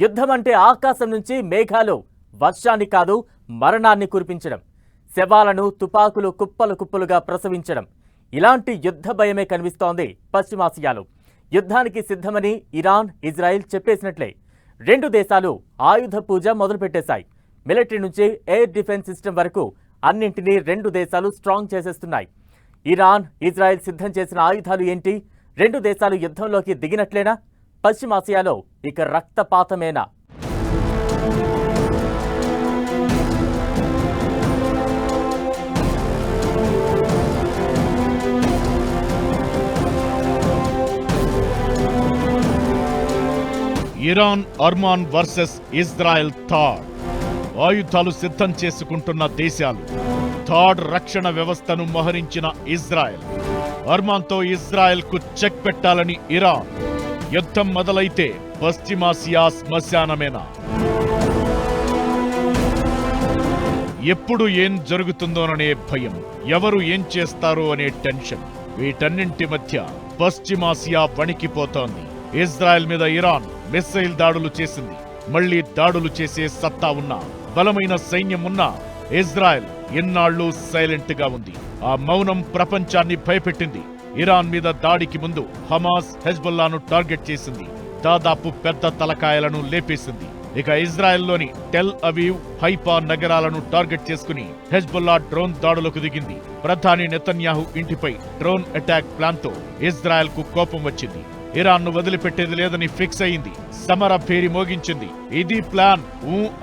యుద్ధం అంటే ఆకాశం నుంచి మేఘాలు వర్షాన్ని కాదు మరణాన్ని కురిపించడం, శవాలను తుపాకులు కుప్పలు కుప్పలుగా ప్రసవించడం. ఇలాంటి యుద్ధ భయమే కనిపిస్తోంది పశ్చిమాసియాలో. యుద్ధానికి సిద్ధమని ఇరాన్, ఇజ్రాయెల్ చెప్పేసినట్లే రెండు దేశాలు ఆయుధ పూజ మొదలుపెట్టేశాయి. మిలిటరీ నుంచి ఎయిర్ డిఫెన్స్ సిస్టమ్ వరకు అన్నింటినీ రెండు దేశాలు స్ట్రాంగ్ చేసేస్తున్నాయి. ఇరాన్, ఇజ్రాయెల్ సిద్ధం చేసిన ఆయుధాలు ఏంటి? రెండు దేశాలు యుద్ధంలోకి దిగినట్లేనా? పశ్చిమాసియాలో ఇక రక్తపాతమేనా? ఇరాన్ అర్మాన్ వర్సెస్ ఇజ్రాయెల్ థాడ్. ఆయుధాలు సిద్ధం చేసుకుంటున్న దేశాలు. థాడ్ రక్షణ వ్యవస్థను మోహరించిన ఇజ్రాయెల్. అర్మాన్తో ఇజ్రాయెల్కు చెక్ పెట్టాలని ఇరాన్. యుద్ధం మొదలైతే పశ్చిమాసియా శ్మశానమేనా? ఎప్పుడు ఏం జరుగుతుందోననే భయం, ఎవరు ఏం చేస్తారో అనే టెన్షన్. వీటన్నింటి మధ్య పశ్చిమాసియా వణికిపోతోంది. ఇజ్రాయెల్ మీద ఇరాన్ మిస్సైల్ దాడులు చేసింది. మళ్లీ దాడులు చేసే సత్తా ఉన్నా, బలమైన సైన్యం ఉన్నా ఇజ్రాయెల్ ఇన్నాళ్లు సైలెంట్ గా ఉంది. ఆ మౌనం ప్రపంచాన్ని భయపెట్టింది. ఇరాన్ మీద దాడికి ముందు హమాస్, హెజ్బుల్లాను టార్గెట్ చేసింది. దాదాపు పెద్ద తలకాయలను లేపేసింది. ఇక ఇజ్రాయెల్లోని టెల్ అవీవ్, హైఫా నగరాలను టార్గెట్ చేసుకుని హెజ్బుల్లా డ్రోన్ దాడులకు దిగింది. ప్రధాని నెతన్యాహు ఇంటిపై డ్రోన్ అటాక్ ప్లాన్తో ఇజ్రాయెల్ కు కోపం వచ్చింది. ఇరాన్ను వదిలిపెట్టేది లేదని ఫిక్స్ అయింది. సమర భేరి మోగించింది. ఇది ప్లాన్,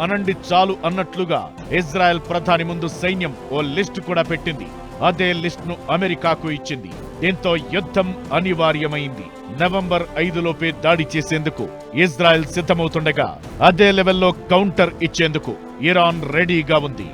అనండి చాలు అన్నట్లుగా ఇజ్రాయెల్ ప్రధాని ముందు సైన్యం ఓ లిస్టు కూడా పెట్టింది. అదే లిస్టును అమెరికాకు ఇచ్చింది. దీంతో యుద్ధం అనివార్యమైంది. నవంబర్ 5లోపే దాడి చేసేందుకు ఇజ్రాయెల్ సిద్ధమవుతుండగా అదే లెవెల్లో కౌంటర్ ఇచ్చేందుకు ఇరాన్ రెడీగా ఉంది.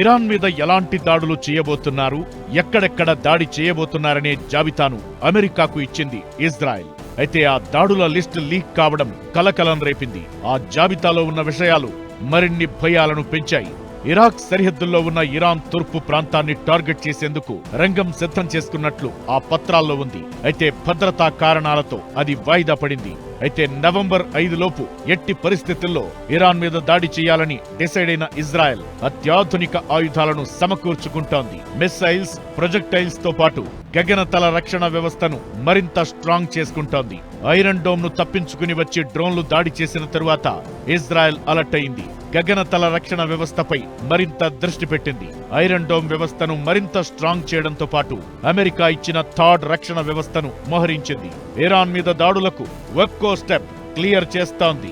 ఇరాన్ మీద ఎలాంటి దాడులు చేయబోతున్నారు, ఎక్కడెక్కడ దాడి చేయబోతున్నారనే జాబితాను అమెరికాకు ఇచ్చింది ఇజ్రాయెల్. అయితే ఆ దాడుల లిస్టు లీక్ కావడం కలకలం రేపింది. ఆ జాబితాలో ఉన్న విషయాలు మరిన్ని భయాలను పెంచాయి. ఇరాక్ సరిహద్దుల్లో ఉన్న ఇరాన్ తూర్పు ప్రాంతాన్ని టార్గెట్ చేసేందుకు రంగం సిద్ధం చేసుకున్నట్లు ఆ పత్రాల్లో ఉంది. అయితే భద్రతా కారణాలతో అది వాయిదా పడింది. అయితే నవంబర్ 5లోపు ఎట్టి పరిస్థితుల్లో ఇరాన్ మీద దాడి చేయాలని డిసైడ్ అయిన ఇజ్రాయెల్ అత్యాధునిక ఆయుధాలను సమకూర్చుకుంటోంది. మిస్సైల్స్, ప్రొజెక్టైల్స్ తో పాటు గగనతల రక్షణ వ్యవస్థను మరింత స్ట్రాంగ్ చేసుకుంటోంది. ఐరన్ డోమ్ ను తప్పించుకుని వచ్చి డ్రోన్లు దాడి చేసిన తరువాత ఇజ్రాయెల్ అలర్ట్ అయింది. గగనతల రక్షణ వ్యవస్థపై మరింత దృష్టి పెట్టింది. ఐరన్ డోమ్ వ్యవస్థను మరింత స్ట్రాంగ్ చేయడంతో పాటు అమెరికా ఇచ్చిన థాడ్ రక్షణ వ్యవస్థను మోహరించింది. ఇరాన్ మీద దాడులకు ఒక్కో స్టెప్ క్లియర్ చేస్తోంది.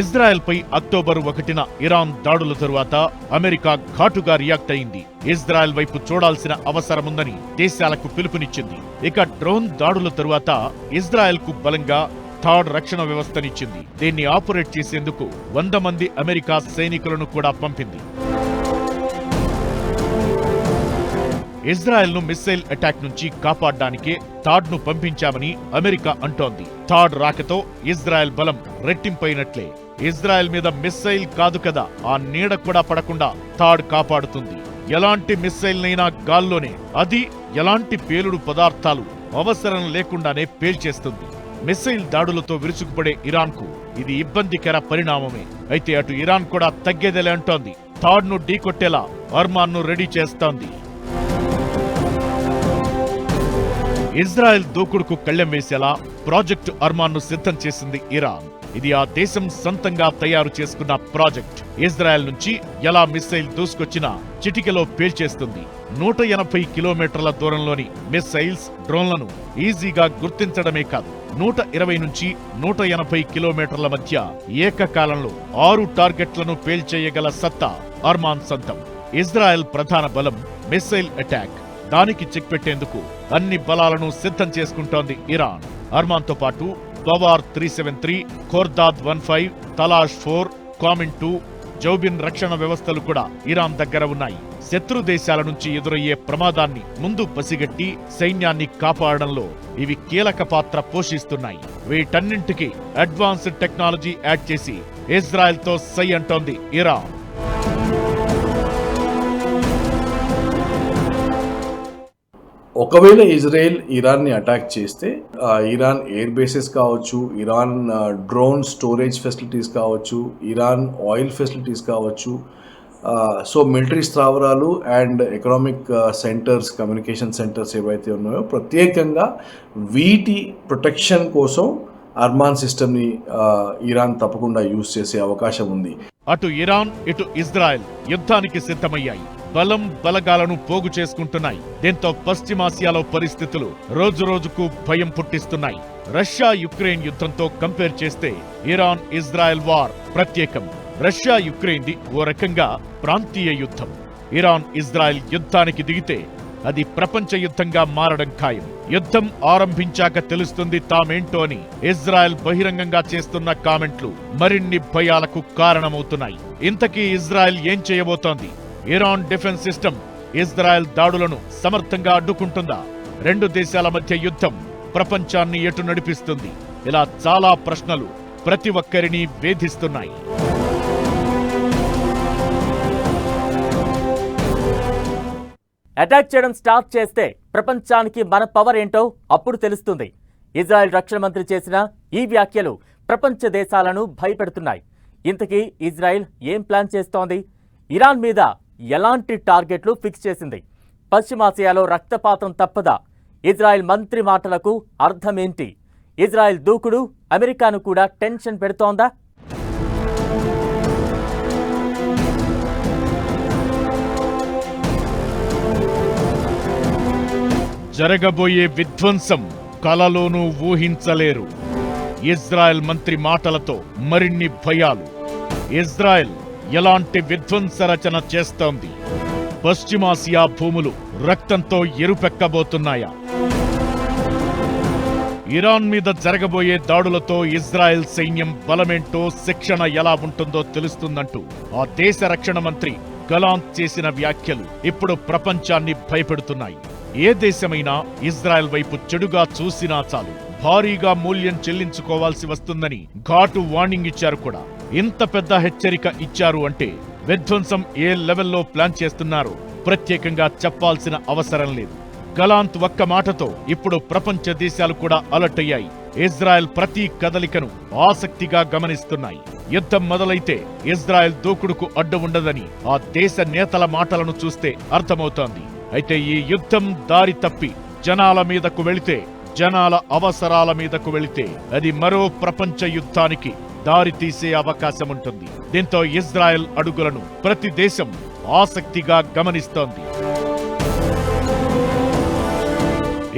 ఇజ్రాయెల్ పై అక్టోబర్ 1న ఇరాన్ దాడుల తరువాత అమెరికా ఘాటుగా రియాక్ట్ అయింది. ఇజ్రాయెల్ వైపు చూడాల్సిన అవసరముందని దేశాలకు పిలుపునిచ్చింది. ఇక డ్రోన్ దాడుల తరువాత ఇజ్రాయెల్ కు బలంగా థాడ్ రక్షణ వ్యవస్థనిచ్చింది. దీన్ని ఆపరేట్ చేసేందుకు 100 మంది అమెరికా సైనికులను కూడా పంపింది. ఇజ్రాయెల్ ను మిస్సైల్ అటాక్ నుంచి కాపాడడానికే థాడ్ ను పంపించామని అమెరికా అంటోంది. థాడ్ రాకతో ఇజ్రాయెల్ బలం రెట్టింపైనట్లే. ఇజ్రాయెల్ మీద మిస్సైల్ కాదు కదా, ఆ నీడ కూడా పడకుండా థాడ్ కాపాడుతుంది. ఎలాంటి మిస్సైల్నైనా గాల్లోనే, అది ఎలాంటి పేలుడు పదార్థాలు అవసరం లేకుండానే పేల్చేస్తుంది. మిస్సైల్ దాడులతో విరుచుకుపడే ఇరాన్ కు ఇది ఇబ్బందికర పరిణామమే. అయితే అటు ఇరాన్ కూడా తగ్గేదేలే అంటోంది. థాడ్ ను ఢీకొట్టేలా అర్మాన్ ను రెడీ చేస్తోంది. ఇజ్రాయెల్ దూకుడుకు కళ్లెం వేసేలా ప్రాజెక్టు అర్మాన్ ను సిద్ధం చేసింది ఇరాన్. ఇది ఆ దేశం సొంతంగా తయారు చేసుకున్న ప్రాజెక్ట్. ఇజ్రాయెల్ నుంచి ఎలా మిస్సైల్ దూసుకొచ్చినా చిటికెలో పేల్చేస్తుంది. 180 కిలోమీటర్ల దూరంలోని మిస్సైల్స్, డ్రోన్లను ఈజీగా గుర్తించడమే కాదు, 120 నుంచి 180 కిలోమీటర్ల మధ్య ఏకకాలంలో 6 టార్గెట్లను పేల్చేయగల సత్తా అర్మాన్ సొంతం. ఇజ్రాయెల్ ప్రధాన బలం మిస్సైల్ అటాక్. దానికి చెక్ పెట్టేందుకు అన్ని బలాలను సిద్ధం చేసుకుంటోంది ఇరాన్. అర్మాన్ తో పాటు బవార్ 373, ఖోర్దాద్ 15, తలాష్ 4, కామిన్ 2, జౌబిన్ రక్షణ వ్యవస్థలు కూడా ఇరాన్ దగ్గర ఉన్నాయి. శత్రు దేశాల నుంచి ఎదురయ్యే ప్రమాదాన్ని ముందు పసిగట్టి సైన్యాన్ని కాపాడడంలో ఇవి కీలక పాత్ర పోషిస్తున్నాయి. వీటన్నింటికి అడ్వాన్స్డ్ టెక్నాలజీ యాడ్ చేసి ఇజ్రాయెల్ తో సై అంటోంది ఇరాన్. ఒకవేళ ఇజ్రాయెల్ ఇరాన్ని అటాక్ చేస్తే ఇరాన్ ఎయిర్ బేసెస్ కావచ్చు, ఇరాన్ డ్రోన్ స్టోరేజ్ ఫెసిలిటీస్ కావచ్చు, ఇరాన్ ఆయిల్ ఫెసిలిటీస్ కావచ్చు, సో మిలిటరీ స్థావరాలు and economic centres, communication centres ఏవైతే ఉన్నాయో ప్రత్యేకంగా వీటి ప్రొటెక్షన్ కోసం అర్మాన్ సిస్టమ్ని ఇరాన్ తప్పకుండా యూజ్ చేసే అవకాశం ఉంది. అటు ఇరాన్ ఇటు ఇజ్రాయెల్ యుద్ధానికి సిద్ధమయ్యాయి. బలం బలగాలను పోగు చేసుకుంటున్నాయి. దీంతో పశ్చిమాసియాలో పరిస్థితులు రోజురోజుకు భయం పుట్టిస్తున్నాయి. రష్యా యుక్రెయిన్ యుద్ధంతో కంపేర్ చేస్తే ఇరాన్ ఇజ్రాయెల్ వార్ ప్రత్యేకం. రష్యా యుక్రెయిన్ది ఓ రకంగా ప్రాంతీయ యుద్ధం. ఇరాన్ ఇజ్రాయెల్ యుద్ధానికి దిగితే అది ప్రపంచ యుద్ధంగా మారడం ఖాయం. యుద్ధం ఆరంభించాక తెలుస్తుంది తామేంటో అని ఇజ్రాయెల్ బహిరంగంగా చేస్తున్న కామెంట్లు మరిన్ని భయాలకు కారణమవుతున్నాయి. ఇంతకీ ఇజ్రాయెల్ ఏం చేయబోతోంది? ఇరాన్ డిఫెన్స్ సిస్టమ్ ఇజ్రాయెల్ దాడులను సమర్థంగా అడ్డుకుంటుందా? రెండు దేశాల మధ్య యుద్ధం ప్రపంచాన్ని ఎటు నడిపిస్తుంది? ఇలా చాలా ప్రశ్నలు ప్రతి ఒక్కరిని వేధిస్తున్నాయి. అటాక్ చేయడం స్టార్ట్ చేస్తే ప్రపంచానికి మన పవర్ ఏంటో అప్పుడు తెలుస్తుంది. ఇజ్రాయెల్ రక్షణ మంత్రి చేసిన ఈ వ్యాఖ్యలు ప్రపంచ దేశాలను భయపెడుతున్నాయి. ఇంతకీ ఇజ్రాయెల్ ఏం ప్లాన్ చేస్తోంది? ఇరాన్ మీద ఎలాంటి టార్గెట్లు ఫిక్స్ చేసింది? పశ్చిమాసియాలో రక్తపాతం తప్పదా? ఇజ్రాయెల్ మంత్రి మాటలకు అర్థమేంటి? ఇజ్రాయెల్ దూకుడు అమెరికాను కూడా టెన్షన్ పెడుతోందా? జరగబోయే విధ్వంసం కలలోనూ ఊహించలేరు. ఇజ్రాయెల్ మంత్రి మాటలతో మరిన్ని భయాలు. ఇజ్రాయెల్ ఎలాంటి విధ్వంస రచన చేస్తోంది? పశ్చిమాసియా భూములు రక్తంతో ఎరుపెక్కబోతున్నాయా? ఇరాన్ మీద జరగబోయే దాడులతో ఇజ్రాయెల్ సైన్యం బలమేంటో, శిక్షణ ఎలా ఉంటుందో తెలుస్తుందంటూ ఆ దేశ రక్షణ మంత్రి గలాంత్ చేసిన వ్యాఖ్యలు ఇప్పుడు ప్రపంచాన్ని భయపెడుతున్నాయి. ఏ దేశమైనా ఇజ్రాయెల్ వైపు చెడుగా చూసినా చాలు భారీగా మూల్యం చెల్లించుకోవాల్సి వస్తుందని ఘాటు వార్నింగ్ ఇచ్చారు కూడా. ఇంత పెద్ద హెచ్చరిక ఇచ్చారు అంటే విధ్వంసం ఏ లెవెల్లో ప్లాన్ చేస్తున్నారో ప్రత్యేకంగా చెప్పాల్సిన అవసరం లేదు. గలాంత్ ఒక్క మాటతో ఇప్పుడు ప్రపంచ దేశాలు కూడా అలర్ట్ అయ్యాయి. ఇజ్రాయెల్ ప్రతి కదలికను ఆసక్తిగా గమనిస్తున్నాయి. యుద్ధం మొదలైతే ఇజ్రాయెల్ దూకుడుకు అడ్డు ఉండదని ఆ దేశ నేతల మాటలను చూస్తే అర్థమవుతోంది. అయితే ఈ యుద్ధం దారి తప్పి జనాల మీదకు వెళితే, జనాల అవసరాల మీదకు వెళితే అది మరో ప్రపంచ యుద్ధానికి దారి తీసే అవకాశం ఉంటుంది. దీంతో ఇజ్రాయెల్ అడుగులను ప్రతి దేశం ఆసక్తిగా గమనిస్తోంది.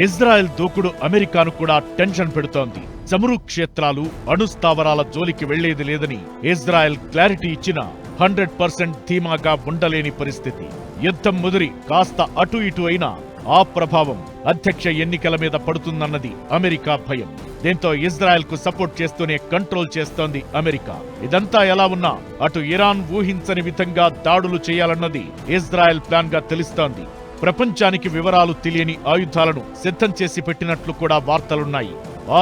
ఇజ్రాయెల్ దూకుడు అమెరికాను కూడా టెన్షన్ పెడుతోంది. చమురు క్షేత్రాలు, అణుస్థావరాల జోలికి వెళ్లేది లేదని ఇజ్రాయెల్ క్లారిటీ ఇచ్చినా 100% ధీమాగా ఉండలేని పరిస్థితి. యుద్ధం ముదిరి కాస్త అటు ఇటు అయినా ఆ ప్రభావం అధ్యక్ష ఎన్నికల మీద పడుతుందన్నది అమెరికా భయం. దీంతో ఇజ్రాయెల్ కు సపోర్ట్ చేస్తూనే కంట్రోల్ చేస్తోంది అమెరికా. ఇదంతా ఎలా ఉన్నా అటు ఇరాన్ ఊహించని విధంగా దాడులు చేయాలన్నది ఇజ్రాయెల్ ప్లాన్ గా తెలుస్తోంది. ప్రపంచానికి వివరాలు తెలియని ఆయుధాలను సిద్ధం చేసి పెట్టినట్లు కూడా వార్తలున్నాయి.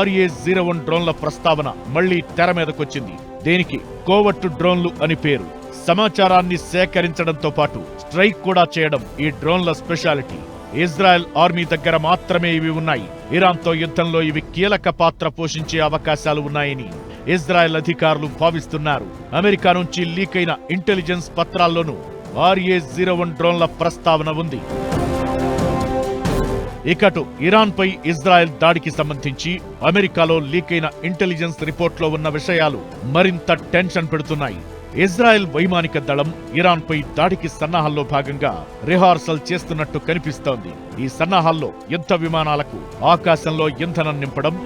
RA-01 డ్రోన్ల ప్రస్తావన మళ్లీ తెర మీదకొచ్చింది. దీనికి కోవట్టు డ్రోన్లు అని పేరు. సమాచారాన్ని సేకరించడంతో పాటు స్ట్రైక్ కూడా చేయడం ఈ డ్రోన్ల స్పెషాలిటీ. ఇజ్రాయెల్ ఆర్మీ దగ్గర మాత్రమే ఇవి ఉన్నాయి. ఇరాన్తో యుద్ధంలో ఇవి కీలక పాత్ర పోషించే అవకాశాలు ఉన్నాయని ఇజ్రాయెల్ అధికారులు భావిస్తున్నారు. అమెరికా నుంచి లీక్ అయిన ఇంటెలిజెన్స్ పత్రాల్లోనూ RA-01 డ్రోన్ల ప్రస్తావన ఉంది. ఇకటు ఇరాన్పై ఇజ్రాయెల్ దాడికి సంబంధించి అమెరికాలో లీక్ అయిన ఇంటెలిజెన్స్ రిపోర్ట్లో ఉన్న విషయాలు మరింత టెన్షన్ పెడుతున్నాయి. ఇజ్రాయెల్ వైమానిక దళం ఇరాన్పై దాడికి సన్నాహాల్లో భాగంగా రిహార్సల్ చేస్తున్నట్టు కనిపిస్తోంది. ఈ సన్నాహాల్లో యుద్ధ విమానాలకు ఆకాశంలో ఇంధనం నింపడం,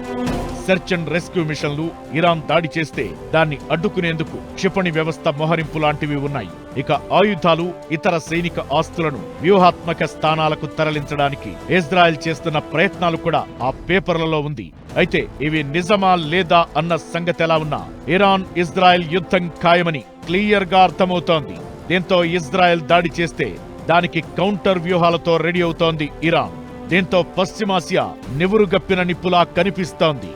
సెర్చ్ అండ్ రెస్క్యూ మిషన్లు, ఇరాన్ దాడి చేస్తే దాన్ని అడ్డుకునేందుకు క్షిపణి వ్యవస్థ మోహరింపు లాంటివి ఉన్నాయి. ఇక ఆయుధాలు, ఇతర సైనిక ఆస్తులను వ్యూహాత్మక స్థానాలకు తరలించడానికి ఇజ్రాయెల్ చేస్తున్న ప్రయత్నాలు కూడా ఆ పేపర్లలో ఉంది. అయితే ఇవి నిజమా లేదా అన్న సంగతి ఎలా ఉన్నా ఇరాన్ ఇజ్రాయెల్ యుద్ధం ఖాయమని క్లియర్ గా అర్థమవుతోంది. దీంతో ఇజ్రాయెల్ దాడి చేస్తే దానికి కౌంటర్ వ్యూహాలతో రెడీ అవుతోంది ఇరాన్. దీంతో పశ్చిమాసియా నివురుగప్పిన నిప్పులా కనిపిస్తోంది.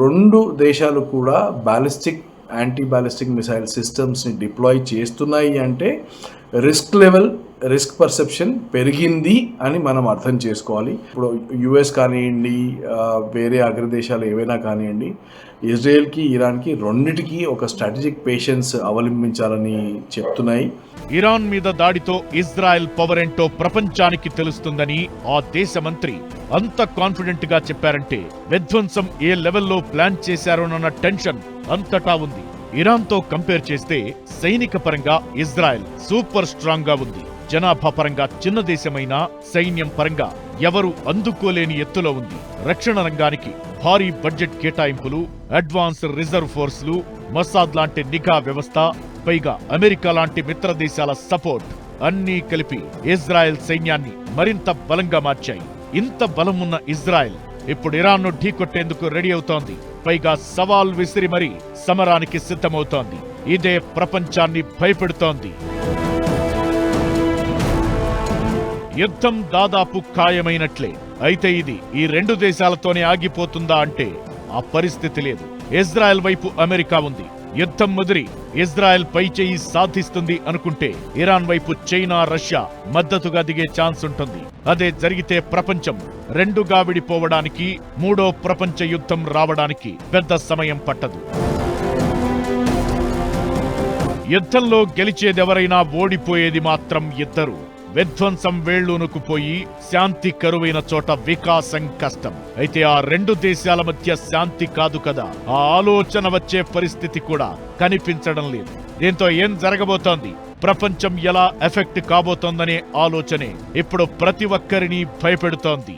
రెండు దేశాలు కూడా బ్యాలిస్టిక్, యాంటీ బ్యాలిస్టిక్ మిసైల్ సిస్టమ్స్ని డిప్లాయ్ చేస్తున్నాయి అంటే రిస్క్ లెవెల్ రిస్క్ పర్సెప్షన్ పెరిగింది అని మనం అర్థం చేసుకోవాలి. ఇప్పుడు యుఎస్ కానివ్వండి, వేరే అగ్రదేశాలు ఏవైనా కానివ్వండి, ఇజ్రాయెల్కి ఇరాన్కి రెండిటికి ఒక స్ట్రాటజిక్ పేషెన్స్ అవలంబించాలని చెప్తున్నాయి. ఇరాన్ మీద దాడితో ఇజ్రాయెల్ పవర్ ఏంటో ప్రపంచానికి తెలుస్తుందని ఆ దేశ మంత్రి అంత కాన్ఫిడెంట్ గా చెప్పారంటే విధ్వంసం ఏ లెవెల్లో ప్లాన్ చేశారోనన్న టెన్షన్ అంతటా ఉంది. ఇరాన్తో కంపేర్ చేస్తే సైనిక పరంగా ఇజ్రాయెల్ సూపర్ స్ట్రాంగ్ గా ఉంది. జనాభా పరంగా చిన్న దేశమైనా సైన్యం పరంగా ఎవరు అందుకోలేని ఎత్తులో ఉంది. రక్షణ రంగానికి భారీ బడ్జెట్ కేటాయింపులు, అడ్వాన్స్ రిజర్వ్ ఫోర్స్లు, మొసాద్ లాంటి నిఘా వ్యవస్థ, పైగా అమెరికా లాంటి మిత్ర దేశాల సపోర్ట్ అన్నీ కలిపి ఇజ్రాయెల్ సైన్యాన్ని మరింత బలంగా మార్చాయి. ఇంత బలం ఉన్న ఇజ్రాయెల్ ఇప్పుడు ఇరాన్ను ఢీకొట్టేందుకు రెడీ అవుతోంది. పైగా సవాల్ విసిరి మరీ సమరానికి సిద్ధమవుతోంది. ఇదే ప్రపంచాన్ని భయపెడుతోంది. యుద్ధం దాదాపు ఖాయమైనట్లే. అయితే ఇది ఈ రెండు దేశాలతోనే ఆగిపోతుందా అంటే ఆ పరిస్థితి లేదు. ఇజ్రాయెల్ వైపు అమెరికా ఉంది. యుద్ధం ముదిరి ఇజ్రాయెల్ పైచేయి సాధిస్తుంది అనుకుంటే ఇరాన్ వైపు చైనా, రష్యా మద్దతుగా దిగే ఛాన్స్ ఉంటుంది. అదే జరిగితే ప్రపంచం రెండుగా విడిపోవడానికి, మూడో ప్రపంచ యుద్ధం రావడానికి పెద్ద సమయం పట్టదు. యుద్ధంలో గెలిచేదెవరైనా ఓడిపోయేది మాత్రం ఇద్దరు. విధ్వంసం వేళ్లూనుకుపోయి శాంతి కరువైన చోట వికాసం కష్టం. అయితే ఆ రెండు దేశాల మధ్య శాంతి కాదు కదా, ఆ ఆలోచన వచ్చే పరిస్థితి కూడా కనిపించడం లేదు. దీంతో ఏం జరగబోతోంది, ప్రపంచం ఎలా ఎఫెక్ట్ కాబోతోందనే ఆలోచనే ఇప్పుడు ప్రతి ఒక్కరిని భయపెడుతోంది.